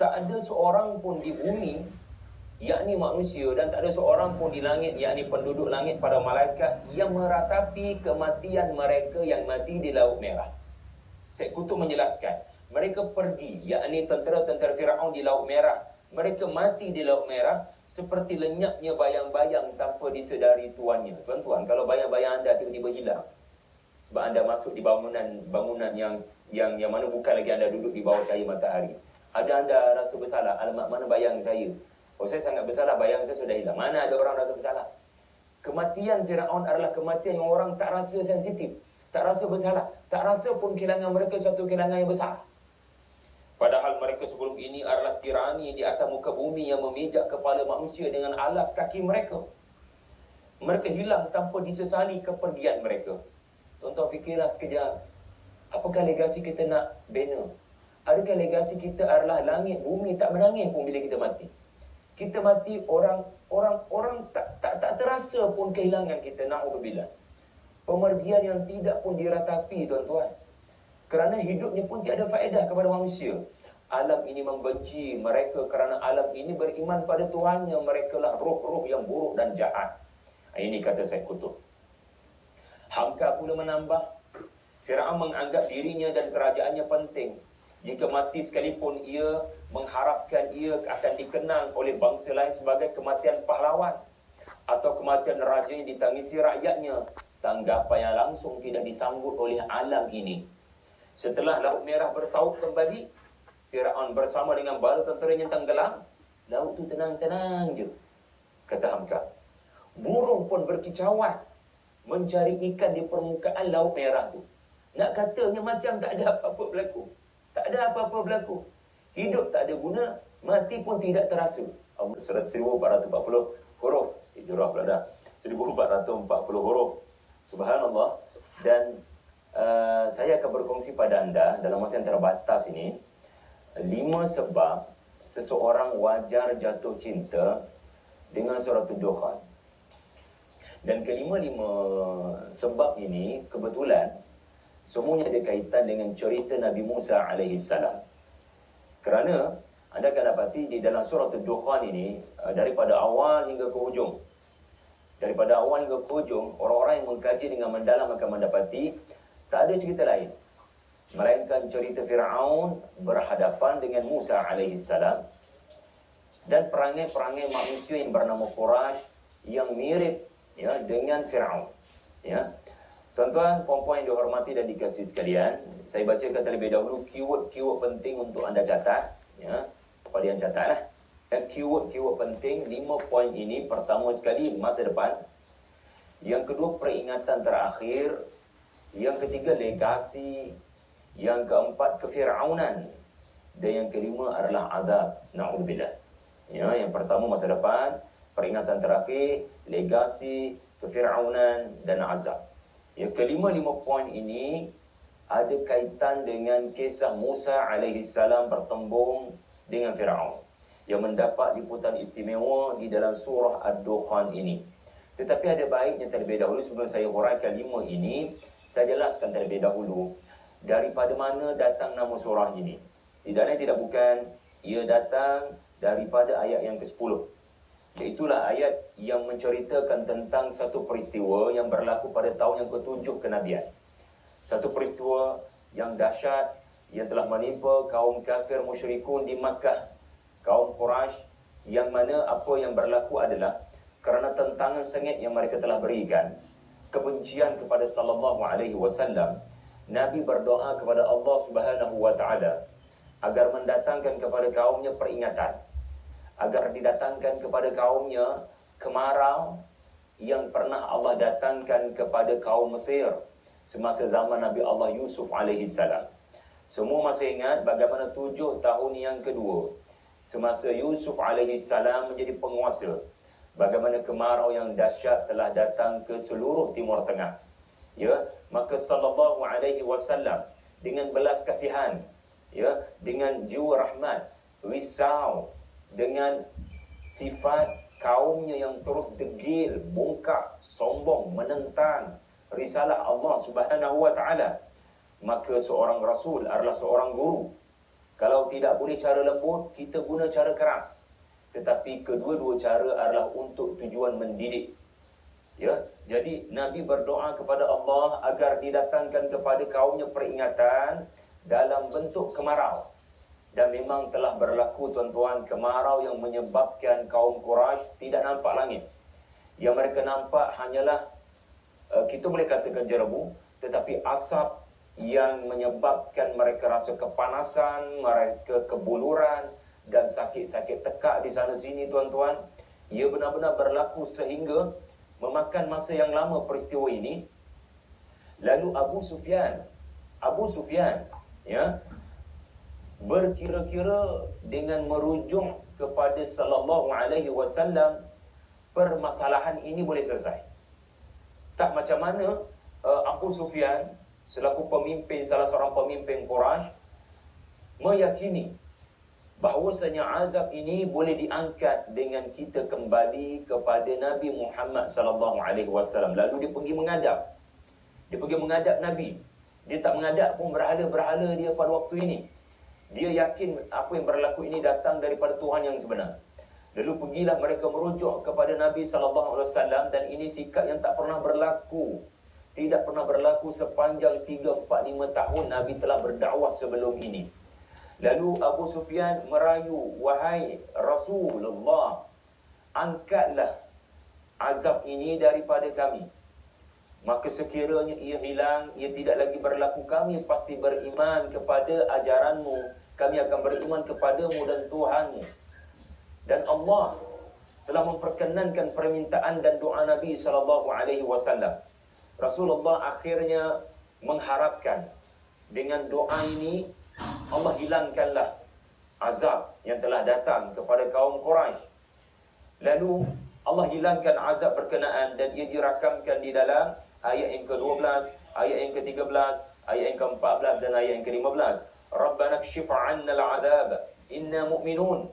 Tak ada seorang pun di bumi, yakni manusia, dan tak ada seorang pun di langit, yakni penduduk langit para malaikat, yang meratapi kematian mereka yang mati di Laut Merah. Syekh Qutb menjelaskan, mereka pergi, yakni tentera-tentera Firaun di Laut Merah, mereka mati di Laut Merah seperti lenyapnya bayang-bayang tanpa disedari tuannya. Tuan-tuan, kalau bayang-bayang anda tiba-tiba hilang sebab anda masuk di bangunan yang mana bukan lagi anda duduk di bawah cahaya matahari, ada anda rasa bersalah, alamak mana bayang saya? Oh, saya sangat bersalah, bayang saya sudah hilang. Mana ada orang rasa bersalah? Kematian Firaun adalah kematian yang orang tak rasa sensitif, tak rasa bersalah, tak rasa pun kehilangan mereka satu kehilangan yang besar. Padahal mereka sebelum ini adalah tirani di atas muka bumi yang memijak kepala manusia dengan alas kaki mereka. Mereka hilang tanpa disesali kepergian mereka. Tuan-tuan fikirlah sekejap, apakah legasi kita nak bina? Adakah legasi kita adalah langit bumi tak menangis pun bila kita mati? Kita mati, orang tak terasa pun kehilangan kita, na'udzubillah. Pemergian yang tidak pun diratapi, tuan-tuan. Kerana hidupnya pun tiada faedah kepada manusia. Alam ini membenci mereka kerana alam ini beriman pada Tuhannya. Mereka lah roh-roh yang buruk dan jahat. Ini kata Syekh Qutb. Hamka pula menambah, Firaun menganggap dirinya dan kerajaannya penting. Jika mati sekalipun, ia mengharapkan ia akan dikenang oleh bangsa lain sebagai kematian pahlawan atau kematian raja yang ditangisi rakyatnya. Tanggapan yang langsung tidak disambut oleh alam ini. Setelah Laut Merah bertaut kembali, Firaun bersama dengan bala tenteranya tenggelam. Laut tu tenang-tenang je, kata Hamka. Burung pun berkicauan mencari ikan di permukaan Laut Merah tu. Nak katanya macam tak ada apa-apa berlaku. Tak ada apa-apa berlaku. Hidup tak ada guna, mati pun tidak terasa. Surat 1440 huruf. Hijrah pula dah. 1440 huruf. Subhanallah. Dan saya akan berkongsi pada anda dalam masa yang terbatas ini 5 sebab seseorang wajar jatuh cinta dengan surah Ad-Dukhan. Dan kelima-lima sebab ini kebetulan semuanya ada kaitan dengan cerita Nabi Musa AS. Kerana anda akan dapati di dalam surah Ad-Dukhan ini, daripada awal hingga ke hujung, orang-orang yang mengkaji dengan mendalam akan mendapati tak ada cerita lain melainkan cerita Firaun berhadapan dengan Musa AS dan perangai-perangai manusia yang bernama Quraisy yang mirip dengan Firaun. Tuan-tuan, puan-puan yang dihormati dan dikasihi sekalian, saya bacakan terlebih dahulu keyword-keyword penting untuk anda catat. Kepada yang catatlah. Keyword-keyword penting 5 poin ini. Pertama sekali, masa depan. Yang kedua, peringatan terakhir. Yang ketiga, legasi. Yang keempat, kefiraunan. Dan yang kelima adalah azab. Na'udzubillah. Yang pertama, masa depan. Peringatan terakhir, legasi, kefiraunan dan azab. Yang kelima 5 poin ini ada kaitan dengan kisah Musa AS bertembung dengan Firaun yang mendapat liputan istimewa di dalam surah Ad-Dukhan ini. Tetapi ada baiknya terlebih dahulu sebelum saya huraikan 5 ini, saya jelaskan terlebih dahulu daripada mana datang nama surah ini. Tidak lain tidak bukan, ia datang daripada ayat yang ke-10. Iaitulah ayat yang menceritakan tentang satu peristiwa yang berlaku pada tahun yang ke-7 kenabian. Satu peristiwa yang dahsyat yang telah menimpa kaum kafir musyrikun di Makkah, kaum Quraisy, yang mana apa yang berlaku adalah kerana tentangan sengit yang mereka telah berikan, kebencian kepada sallallahu alaihi wasallam, Nabi berdoa kepada Allah Subhanahu wa taala agar mendatangkan kepada kaumnya peringatan, agar didatangkan kepada kaumnya kemarau yang pernah Allah datangkan kepada kaum Mesir semasa zaman Nabi Allah Yusuf AS. Semua masih ingat bagaimana 7 tahun yang kedua semasa Yusuf AS menjadi penguasa, bagaimana kemarau yang dahsyat telah datang ke seluruh Timur Tengah. Maka sallallahu alaihi wasallam dengan belas kasihan, dengan jiwa rahmat, risau dengan sifat kaumnya yang terus degil, bongkak, sombong, menentang risalah Allah Subhanahu wa taala. Maka seorang rasul adalah seorang guru. Kalau tidak boleh cara lembut, kita guna cara keras. Tetapi kedua-dua cara adalah untuk tujuan mendidik. Ya, jadi Nabi berdoa kepada Allah agar didatangkan kepada kaumnya peringatan dalam bentuk kemarau. Dan memang telah berlaku tuan-tuan, kemarau yang menyebabkan kaum Quraisy tidak nampak langit. Yang mereka nampak hanyalah, kita boleh katakan jerebu, tetapi asap yang menyebabkan mereka rasa kepanasan, mereka kebuluran dan sakit-sakit tekak di sana sini tuan-tuan. Ia benar-benar berlaku sehingga memakan masa yang lama peristiwa ini. Lalu Abu Sufyan ya, berkira-kira dengan merujuk kepada sallallahu alaihi wasallam, permasalahan ini boleh selesai. Tak macam mana Abu Sufyan selaku pemimpin, salah seorang pemimpin Quraisy, meyakini bahawasanya azab ini boleh diangkat dengan kita kembali kepada Nabi Muhammad sallallahu alaihi wasallam. Lalu dia pergi menghadap. Dia pergi menghadap Nabi. Dia tak menghadap pun berhala-berhala dia pada waktu ini. Dia yakin apa yang berlaku ini datang daripada Tuhan yang sebenar. Lalu pergilah mereka merujuk kepada Nabi sallallahu alaihi wasallam, dan ini sikap yang tak pernah berlaku. Tidak pernah berlaku sepanjang 3, 4, 5 tahun Nabi telah berdakwah sebelum ini. Lalu Abu Sufyan merayu, wahai Rasulullah, angkatlah azab ini daripada kami. Maka sekiranya ia hilang, ia tidak lagi berlaku, kami pasti beriman kepada ajaranmu. Kami akan beriman kepadamu dan Tuhanmu. Dan Allah telah memperkenankan permintaan dan doa Nabi SAW. Rasulullah akhirnya mengharapkan dengan doa ini Allah hilangkanlah azab yang telah datang kepada kaum Quraisy. Lalu Allah hilangkan azab berkenaan, dan ia dirakamkan di dalam ayat yang ke-12, ayat yang ke-13, ayat yang ke-14 dan ayat yang ke-15. Rabbana kshif 'anna al-'adab inna mu'minun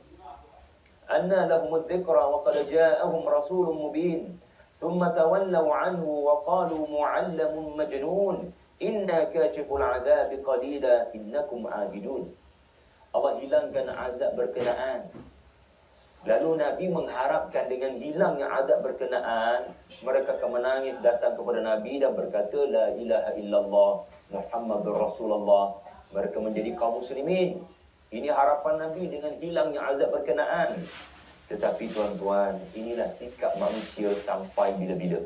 anna lahum adh-dhikra wa qad ja'ahum rasulun mubin thumma tawallaw 'anhu wa qalu mu'allamun majnun inna kashiful 'adzabi qalila innakum 'abidun. Allah hilangkan azab berkenaan. Lalu Nabi mengharapkan dengan hilangnya azab berkenaan, mereka akan menangis datang kepada Nabi dan berkata la ilaha illallah Muhammadur Rasulullah. Mereka menjadi kaum muslimin. Ini harapan Nabi dengan hilangnya azab berkenaan. Tetapi tuan-tuan, inilah sikap manusia sampai bila-bila.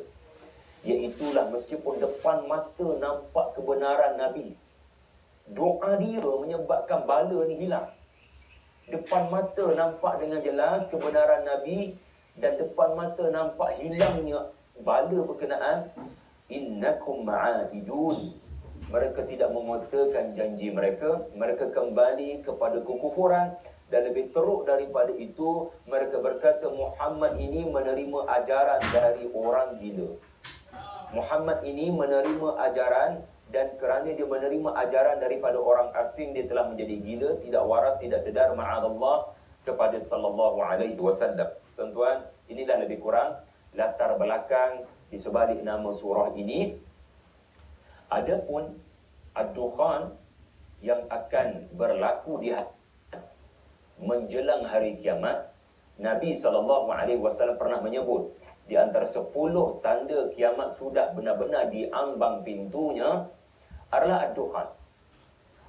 Iaitulah meskipun depan mata nampak kebenaran Nabi, doa dia menyebabkan bala ni hilang. Depan mata nampak dengan jelas kebenaran Nabi, dan depan mata nampak hilangnya bala berkenaan. Innakum ma'abidun. Mereka tidak mengotakan janji mereka. Mereka kembali kepada kekufuran. Dan lebih teruk daripada itu, mereka berkata Muhammad ini menerima ajaran dari orang gila. Muhammad ini menerima ajaran, dan kerana dia menerima ajaran daripada orang asing, dia telah menjadi gila, tidak waras, tidak sedar, ma'adallah, kepada sallallahu alaihi wasallam. Tuan-tuan, inilah lebih kurang latar belakang di sebalik nama surah ini. Adapun ad-dukhan yang akan berlaku di menjelang hari kiamat, Nabi SAW pernah menyebut di antara 10 tanda kiamat sudah benar-benar diambang pintunya adalah ad-dukhan.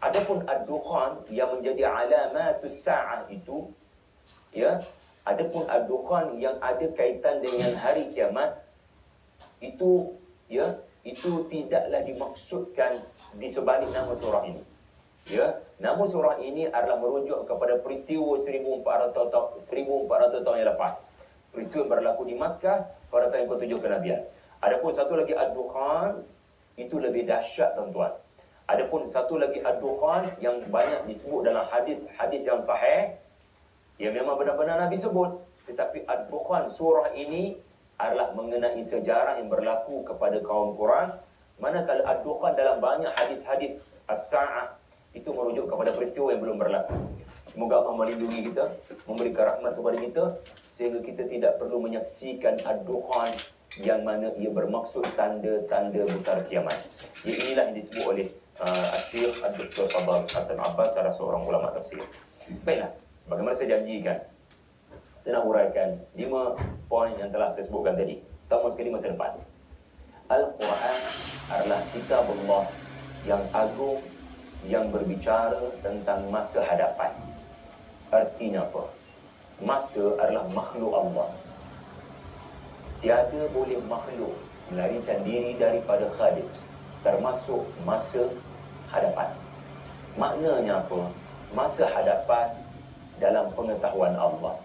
Adapun ad-dukhan yang menjadi alamatus sa'ah itu, ya, adapun ad-dukhan yang ada kaitan dengan hari kiamat itu, ya, itu tidaklah dimaksudkan di sebalik nama surah ini. Ya, nama surah ini adalah merujuk kepada peristiwa 1400 tahun yang lepas. Peristiwa yang berlaku di Makkah pada tahun ke-7 kenabian. Adapun satu lagi ad-dukhan, itu lebih dahsyat tuan-tuan. Adapun satu lagi ad-dukhan yang banyak disebut dalam hadis yang sahih, yang memang benar-benar Nabi sebut. Tetapi ad-dukhan surah ini adalah mengenai sejarah yang berlaku kepada kaum Quraisy. Manakala ad-dukhan dalam banyak hadis-hadis as-sa'ah itu merujuk kepada peristiwa yang belum berlaku. Semoga Allah melindungi kita, memberikan rahmat kepada kita, sehingga kita tidak perlu menyaksikan ad-dukhan yang mana ia bermaksud tanda-tanda besar kiamat. Inilah yang disebut oleh Syekh Dr. Fadal Hasan Abbas, salah seorang ulama tafsir. Baiklah, bagaimana saya janjikan, saya nak huraikan 5 poin yang telah saya sebutkan tadi. Pertama sekali, masa depan. Al-Quran adalah kitab Allah yang agung, yang berbicara tentang masa hadapan. Artinya apa? Masa adalah makhluk Allah. Tiada boleh makhluk melarikan diri daripada Khalik, termasuk masa hadapan. Maknanya apa? Masa hadapan dalam pengetahuan Allah.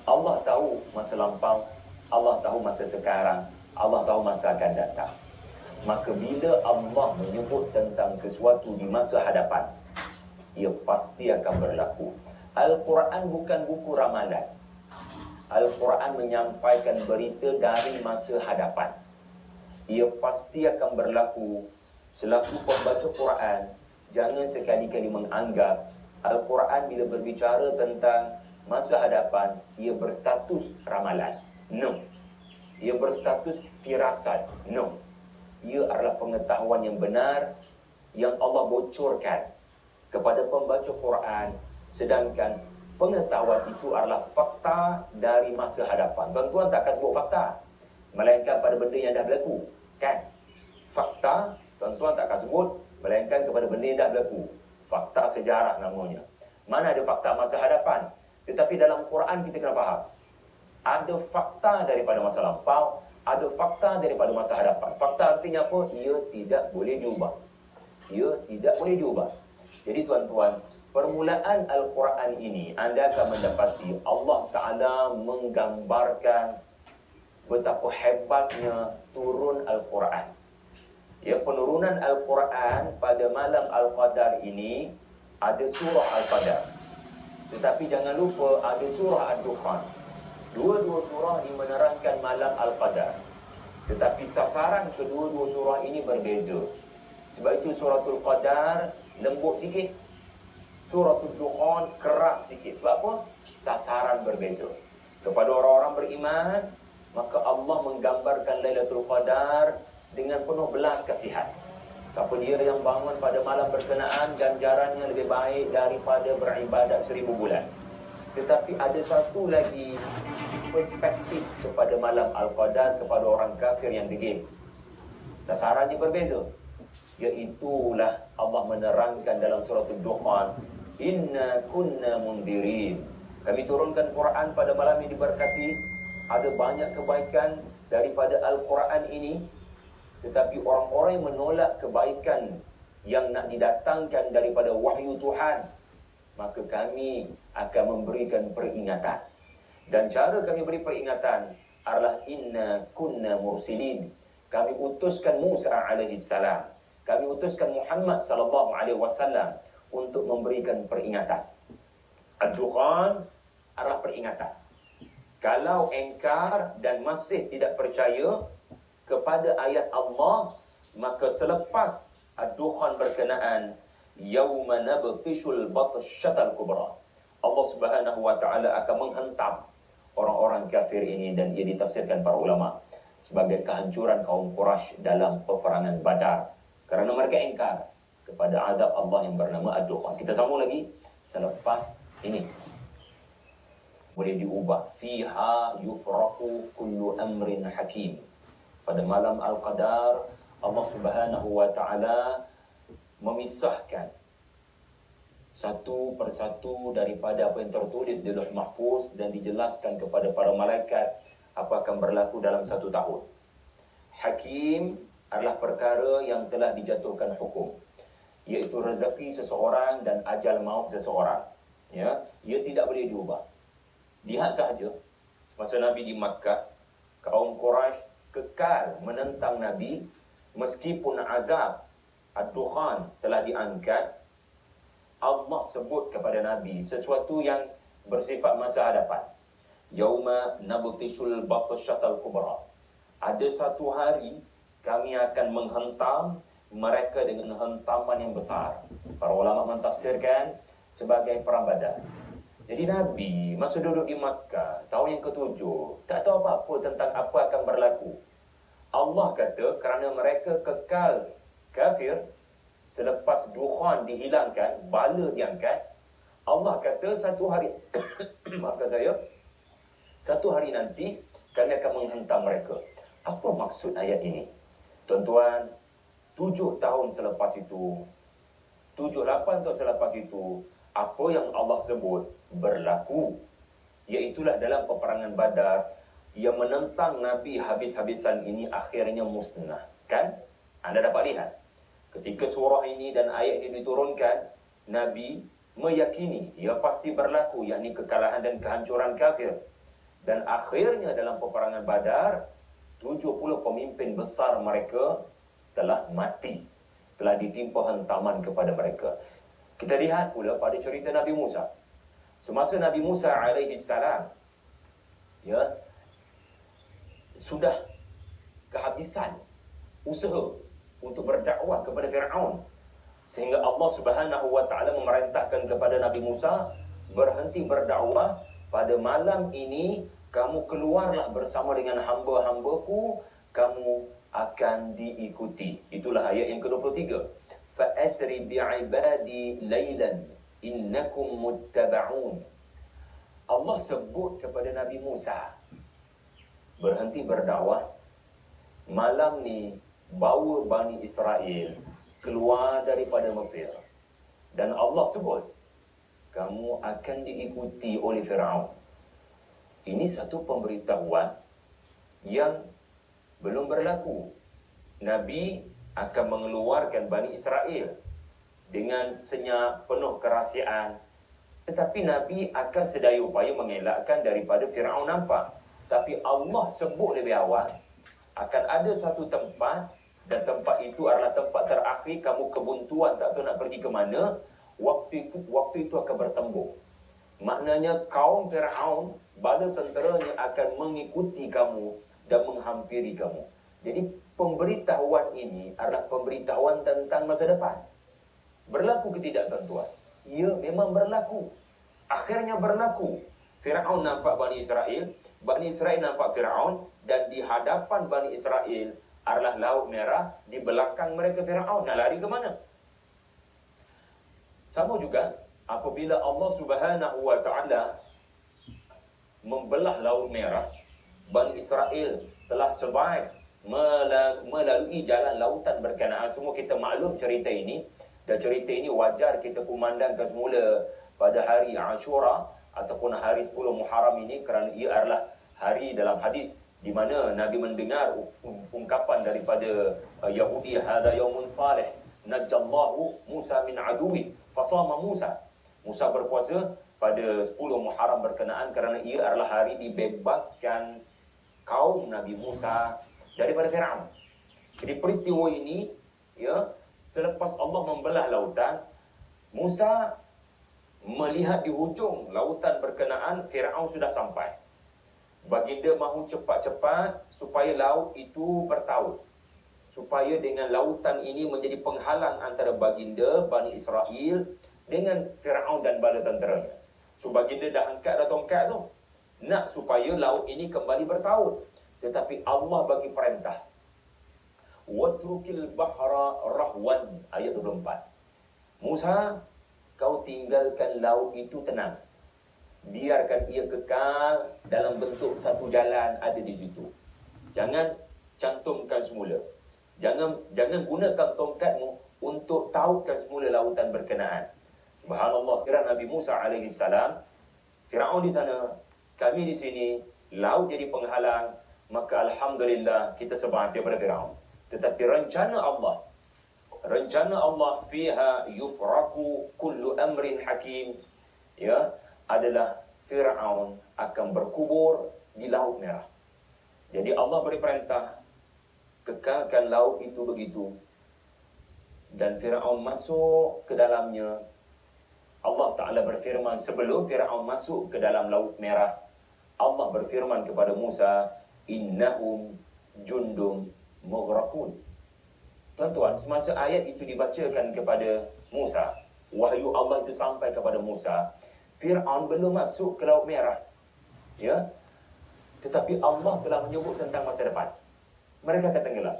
Allah tahu masa lampau, Allah tahu masa sekarang, Allah tahu masa akan datang. Maka bila Allah menyebut tentang sesuatu di masa hadapan, ia pasti akan berlaku. Al-Quran bukan buku ramalan. Al-Quran menyampaikan berita dari masa hadapan. Ia pasti akan berlaku. Selaku pembaca Quran, jangan sekali-kali menganggap Al-Quran bila berbicara tentang masa hadapan, ia berstatus ramalan. No. Ia berstatus firasat. No. Ia adalah pengetahuan yang benar yang Allah bocorkan kepada pembaca Quran. Sedangkan pengetahuan itu adalah fakta dari masa hadapan. Tuan-tuan tak akan sebut fakta, melainkan pada benda yang dah berlaku. Kan? Fakta, tuan-tuan tak akan sebut, melainkan kepada benda yang dah berlaku. Fakta sejarah namanya. Mana ada fakta masa hadapan? Tetapi dalam Quran kita kena faham, ada fakta daripada masa lampau, ada fakta daripada masa hadapan. Fakta artinya apa? Ia tidak boleh diubah. Ia tidak boleh diubah. Jadi tuan-tuan, permulaan Al-Quran ini, anda akan mendapati Allah Ta'ala menggambarkan betapa hebatnya turun Al-Quran. Ya, penurunan Al-Quran pada malam Al-Qadar ini, ada surah Al-Qadar. Tetapi jangan lupa ada surah Ad-Dukhan. Dua-dua surah ini menerangkan malam Al-Qadar. Tetapi sasaran kedua-dua surah ini berbeza. Sebab itu suratul Qadar lembut sikit, suratul Dukhan keras sikit. Sebab apa? Sasaran berbeza. Kepada orang-orang beriman, maka Allah menggambarkan Lailatul Qadar dengan penuh belas kasihan. Siapa dia yang bangun pada malam berkenaan, ganjarannya lebih baik daripada beribadat 1000 bulan. Tetapi ada satu lagi perspektif kepada malam Al-Qadar kepada orang kafir yang degil. Sasarannya berbeza. Iaitulah Allah menerangkan dalam surah Ad-Dukhan, Inna kunna mundirin. Kami turunkan Quran pada malam yang diberkati. Ada banyak kebaikan daripada Al-Quran ini. Tetapi orang-orang yang menolak kebaikan yang nak didatangkan daripada wahyu Tuhan, maka kami akan memberikan peringatan. Dan cara kami beri peringatan adalah Inna kunna mursilin. Kami utuskan Musa alaihissalam, kami utuskan Muhammad sallallahu alaihi wasallam untuk memberikan peringatan. Ad-Dukhan adalah peringatan. Kalau engkar dan masih tidak percaya kepada ayat Allah, maka selepas Ad-Dukhan berkenaan, Yawma nabtishul batsyatal kubra, Allah Subhanahu wa taala akan menghentam orang-orang kafir ini, dan ia ditafsirkan para ulama sebagai kehancuran kaum Quraisy dalam peperangan Badar kerana mereka ingkar kepada azab Allah yang bernama Ad-Dukhan. Kita sambung lagi selepas ini. Boleh diubah. Fiha yufraqu kullu amrin hakim. Pada malam Al-Qadar, Allah Subhanahu wa taala memisahkan satu persatu daripada apa yang tertulis di Lauh Mahfuz dan dijelaskan kepada para malaikat apa akan berlaku dalam 1 tahun. Hakim adalah perkara yang telah dijatuhkan hukum, iaitu rezeki seseorang dan ajal maut seseorang. Ya, ia tidak boleh diubah. Lihat sahaja masa Nabi di Makkah, kaum Quraisy kekal menentang Nabi meskipun azab Ad-Dukhan telah diangkat. Allah sebut kepada Nabi sesuatu yang bersifat masa hadapan. Yauma nabtishul batsyatal kubra. Ada satu hari kami akan menghentam mereka dengan hentaman yang besar. Para ulama mentafsirkan sebagai perang Badar. Jadi Nabi masa duduk di Makkah tahun yang ke-7, tak tahu apa-apa tentang apa akan berlaku. Allah kata kerana mereka kekal kafir, selepas dukhan dihilangkan, bala diangkat, Allah kata satu hari maafkan saya, satu hari nanti kami akan menghentam mereka. Apa maksud ayat ini? Tuan-tuan, 7 tahun selepas itu, 7-8 tahun selepas itu, apa yang Allah sebut berlaku, iaitulah dalam peperangan Badar yang menentang Nabi habis-habisan ini akhirnya musnah. Kan? Anda dapat lihat. Ketika surah ini dan ayat ini diturunkan, Nabi meyakini ia pasti berlaku, yakni kekalahan dan kehancuran kafir. Dan akhirnya dalam peperangan Badar, 70 pemimpin besar mereka telah mati, telah ditimpa hentaman kepada mereka. Kita lihat pula pada cerita Nabi Musa. Semasa Nabi Musa alaihi salam sudah kehabisan usaha untuk berdakwah kepada Fir'aun, sehingga Allah Subhanahu wa taala memerintahkan kepada Nabi Musa, berhenti berdakwah, pada malam ini kamu keluarlah bersama dengan hamba-hambaku, kamu akan diikuti. Itulah ayat yang ke-23. Fa'asri bi'ibadi laylan innakum muttaba'un. Allah sebut kepada Nabi Musa, berhenti berdakwah, malam ni bawa Bani Israel keluar daripada Mesir. Dan Allah sebut, kamu akan diikuti oleh Fir'aun. Ini satu pemberitahuan yang belum berlaku. Nabi akan mengeluarkan Bani Israel dengan senyap, penuh kerahsiaan. Tetapi Nabi akan sedaya upaya mengelakkan daripada Fir'aun nampak. Tapi Allah sebut lebih awal, akan ada satu tempat, dan tempat itu adalah tempat terakhir kamu kebuntuan, tak tahu nak pergi ke mana. Waktu itu akan bertembung. Maknanya kaum Fir'aun, bala tenteranya akan mengikuti kamu dan menghampiri kamu. Jadi pemberitahuan ini adalah pemberitahuan tentang masa depan. Berlaku ke tidak, tuan-tuan? Ya, memang berlaku. Akhirnya berlaku. Fir'aun nampak Bani Israel nampak Fir'aun, dan di hadapan Bani Israel adalah Laut Merah, di belakang mereka Fir'aun. Nak lari ke mana? Sama juga apabila Allah Subhanahu wa taala membelah Laut Merah, Bani Israel telah survive melalui jalan lautan berkenaan. Semua kita maklum cerita ini, dan cerita ini wajar kita kumandangkan semula pada hari Ashura ataupun hari 10 Muharram ini, kerana ia adalah hari dalam hadis di mana Nabi mendengar ungkapan daripada Yahudi, hadza yaumun salih najallahu Musa min aduwi fasama Musa. Musa berpuasa pada 10 Muharram berkenaan kerana ia adalah hari dibebaskan kaum Nabi Musa daripada Fir'aun. Jadi peristiwa ini, selepas Allah membelah lautan, Musa melihat di hujung lautan berkenaan Fir'aun sudah sampai. Baginda mahu cepat-cepat supaya laut itu bertaut, supaya dengan lautan ini menjadi penghalang antara baginda Bani Israel dengan Fir'aun dan bala tenteranya. So baginda dah angkat tongkat tu, nak supaya laut ini kembali bertaut. Tetapi Allah bagi perintah, watrukil bahra rahwan, ayat 24. Musa, kau tinggalkan laut itu tenang, biarkan ia kekal dalam bentuk satu jalan ada di situ. Jangan cantumkan semula. Jangan gunakan tongkatmu untuk tautkan semula lautan berkenaan. Subhanallah, kira Nabi Musa alaihi salam, Fir'aun di sana, kami di sini, laut jadi penghalang, maka alhamdulillah kita survive daripada Fir'aun. Tetapi rencana Allah fiha yufraku kullu amrin hakim, adalah Fir'aun akan berkubur di Laut Merah. Jadi Allah beri perintah, kekalkan laut itu begitu, dan Fir'aun masuk ke dalamnya. Allah Ta'ala berfirman, sebelum Fir'aun masuk ke dalam Laut Merah, Allah berfirman kepada Musa, innahum jundum mughraqun. Tuan-tuan, semasa ayat itu dibacakan kepada Musa, wahyu Allah itu sampai kepada Musa, Fir'aun belum masuk ke Laut Merah. Tetapi Allah telah menyebut tentang masa depan. Mereka akan tenggelam.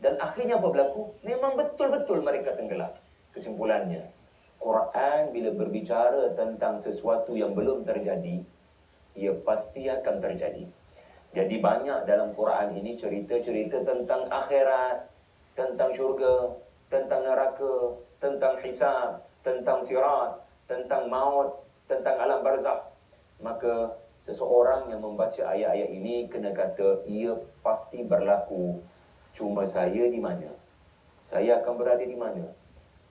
Dan akhirnya apa berlaku? Memang betul-betul mereka tenggelam. Kesimpulannya, Quran bila berbicara tentang sesuatu yang belum terjadi, ia pasti akan terjadi. Jadi banyak dalam Quran ini cerita-cerita tentang akhirat, tentang syurga, tentang neraka, tentang hisab, tentang sirat, tentang maut, tentang alam barzakh. Maka seseorang yang membaca ayat-ayat ini kena kata, ia pasti berlaku. Cuma saya di mana? Saya akan berada di mana?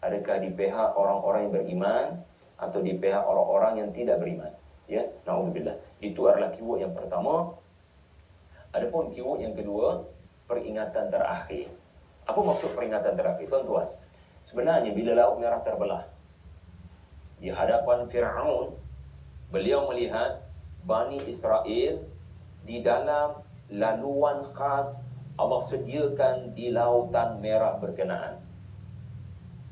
Adakah di pihak orang-orang yang beriman atau di pihak orang-orang yang tidak beriman? Ya, naudzubillah. Itu adalah keyword yang pertama. Adapun keyword yang kedua, peringatan terakhir. Apa maksud peringatan terakhir, tuan-tuan? Sebenarnya bila Laut Merah terbelah di hadapan Fir'aun, beliau melihat Bani Israel di dalam laluan khas Allah sediakan di Lautan Merah berkenaan.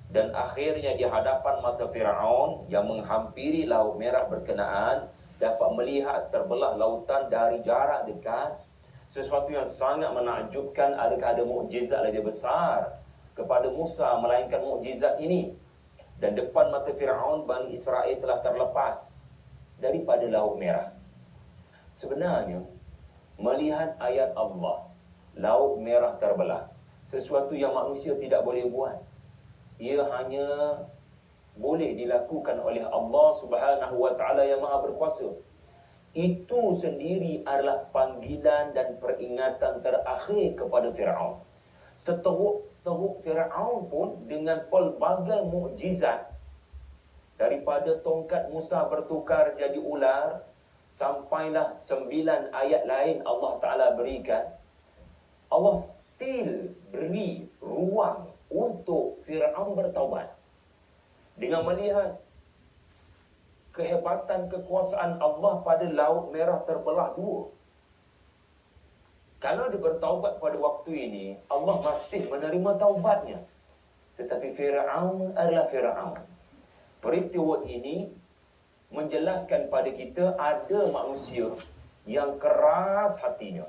Dan akhirnya di hadapan mata Fir'aun yang menghampiri Laut Merah berkenaan, dapat melihat terbelah lautan dari jarak dekat. Sesuatu yang sangat menakjubkan. Adakah ada mukjizat lebih besar kepada Musa melainkan mukjizat ini? Dan depan mata Fir'aun, Bani Israel telah terlepas daripada Laut Merah. Sebenarnya, melihat ayat Allah, Laut Merah terbelah, sesuatu yang manusia tidak boleh buat. Ia hanya boleh dilakukan oleh Allah Subhanahu wa ta'ala yang Maha Berkuasa. Itu sendiri adalah panggilan dan peringatan terakhir kepada Fir'aun. Seteruk-teruk Fir'aun pun dengan pelbagai mukjizat, daripada tongkat Musa bertukar jadi ular, sampailah 9 ayat lain Allah Ta'ala berikan. Allah still beri ruang untuk Fir'aun bertaubat. Dengan melihat kehebatan kekuasaan Allah pada Laut Merah terbelah dua. Kalau dia bertaubat pada waktu ini, Allah masih menerima taubatnya. Tetapi Fir'aun adalah Fir'aun. Peristiwa ini menjelaskan pada kita ada manusia yang keras hatinya.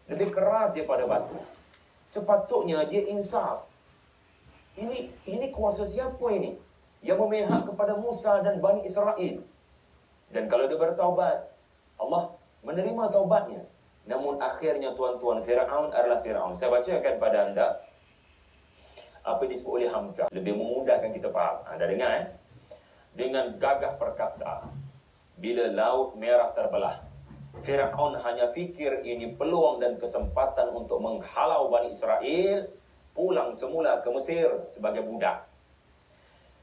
Lebih keras daripada batu. Sepatutnya dia insaf. Ini kuasa siapa ini? Yang memihak kepada Musa dan Bani Israel. Dan kalau dia bertaubat, Allah menerima taubatnya. Namun akhirnya tuan-tuan, Fir'aun adalah Fir'aun. Saya bacakan pada anda apa yang disebut oleh Hamzah, lebih memudahkan kita faham. Anda dengar Dengan gagah perkasa, bila Laut Merah terbelah, Fir'aun hanya fikir ini peluang dan kesempatan untuk menghalau Bani Israel pulang semula ke Mesir sebagai budak.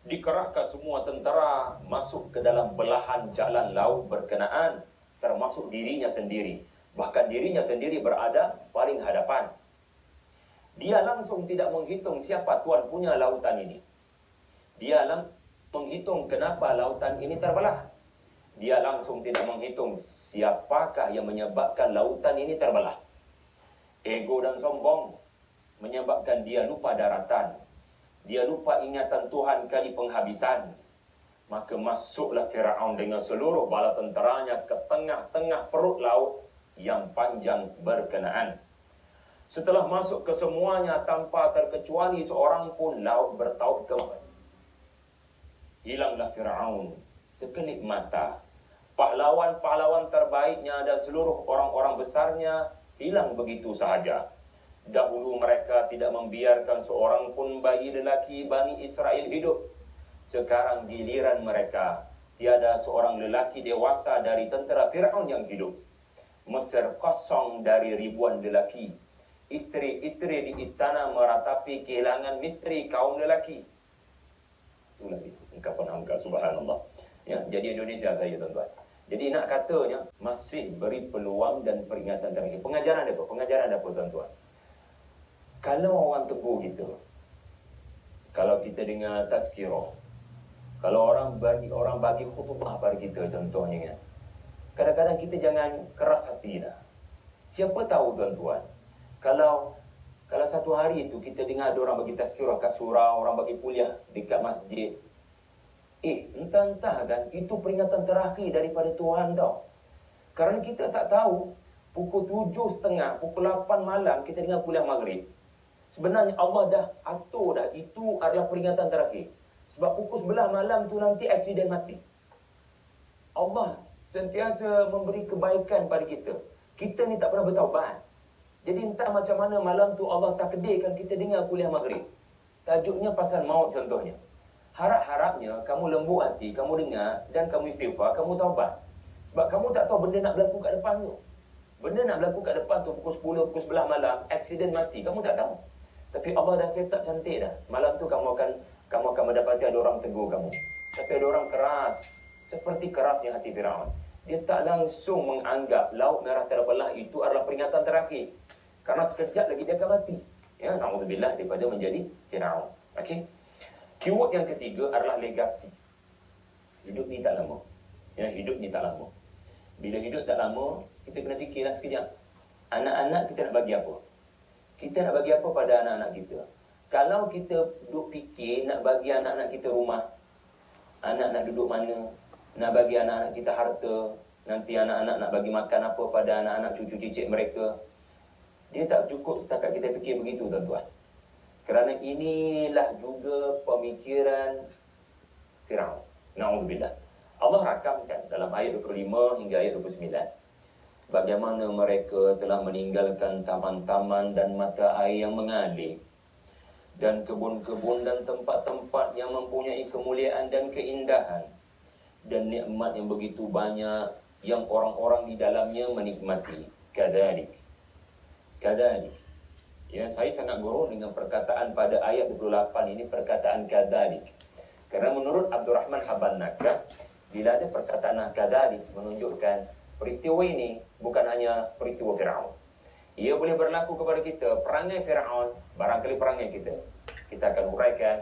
Dikerahkan semua tentera masuk ke dalam belahan jalan laut berkenaan, termasuk dirinya sendiri. Bahkan dirinya sendiri berada paling hadapan. Dia langsung tidak menghitung siapa tuan punya lautan ini. Dia menghitung kenapa lautan ini terbelah. Dia langsung tidak menghitung siapakah yang menyebabkan lautan ini terbelah. Ego dan sombong menyebabkan dia lupa daratan. Dia lupa ingatan Tuhan kali penghabisan. Maka masuklah Fir'aun dengan seluruh bala tenteranya ke tengah-tengah perut laut yang panjang berkenaan. Setelah masuk ke semuanya tanpa terkecuali seorang pun, laut bertaut kembali. Hilanglah Fir'aun sekelip mata. Pahlawan-pahlawan terbaiknya dan seluruh orang-orang besarnya hilang begitu sahaja. Dahulu mereka tidak membiarkan seorang pun bayi lelaki Bani Israel hidup. Sekarang giliran mereka, tiada seorang lelaki dewasa dari tentera Fir'aun yang hidup. Mesir kosong dari ribuan lelaki. Isteri-isteri di istana meratapi kehilangan misteri kaum lelaki. Itulah itu ungkapan angka, subhanallah. Ya, jadi Indonesia saya tuan-tuan. Jadi nak katanya masih beri peluang dan peringatan terakhir. Pengajaran apa? Pengajaran apa tuan-tuan? Kalau orang tegur kita, kalau kita dengar tazkirah, kalau orang bagi khutbah pada kita contohnya kan, kadang-kadang kita jangan keras hati dah. Siapa tahu tuan-tuan, kalau satu hari itu kita dengar ada orang bagi tazkirah kat surau, orang bagi kuliah dekat masjid, entah-entah kan, itu peringatan terakhir daripada Tuhan tau. Kerana kita tak tahu, pukul 7.30, pukul 8 malam kita dengar kuliah maghrib. Sebenarnya Allah dah atur dah, itu adalah peringatan terakhir. Sebab pukul 11 malam tu nanti aksiden mati. Allah sentiasa memberi kebaikan pada kita. Kita ni tak pernah bertaubat. Jadi entah macam mana malam tu Allah takdirkan kita dengar kuliah maghrib. Tajuknya pasal maut contohnya. Harap-harapnya kamu lembut hati, kamu dengar dan kamu istighfar, kamu taubat. Sebab kamu tak tahu benda nak berlaku kat depan tu. Benda nak berlaku kat depan tu pukul 10, pukul 11 malam, aksiden mati, kamu tak tahu. Tapi Allah dah set up cantik dah. Malam tu kamu akan mendapati ada orang tegur kamu. Tapi ada orang keras, seperti kerasnya hati Firaun. Dia tak langsung menganggap Laut Merah terbelah itu adalah peringatan terakhir. Karena sekejap lagi dia akan mati. Ya, na'udzubillah daripada menjadi Firaun. Okey. Keyword yang ketiga adalah legasi. Hidup ni tak lama. Ya, hidup ni tak lama. Bila hidup tak lama, kita kena fikirlah sekejap. Anak-anak kita nak bagi apa? Kita nak bagi apa pada anak-anak kita? Kalau kita duduk fikir nak bagi anak-anak kita rumah, anak nak duduk mana, nak bagi anak-anak kita harta, nanti anak-anak nak bagi makan apa pada anak-anak cucu cicit mereka, dia tak cukup setakat kita fikir begitu, tuan-tuan. Kerana inilah juga pemikiran Firaun. Na'udzubillah. Allah rakamkan dalam ayat 25 hingga ayat 29. Bagaimana mereka telah meninggalkan taman-taman dan mata air yang mengalir, dan kebun-kebun dan tempat-tempat yang mempunyai kemuliaan dan keindahan, dan nikmat yang begitu banyak yang orang-orang di dalamnya menikmati. Kadzalik. Ya, saya sangat gurau dengan perkataan pada ayat 28 ini, perkataan kadzalik. Kerana menurut Abdurrahman Habban Nakah, bila ada perkataan kadzalik menunjukkan peristiwa ini bukan hanya peristiwa Firaun. Ia boleh berlaku kepada kita. Perangai Firaun barangkali perangai kita. Kita akan uraikan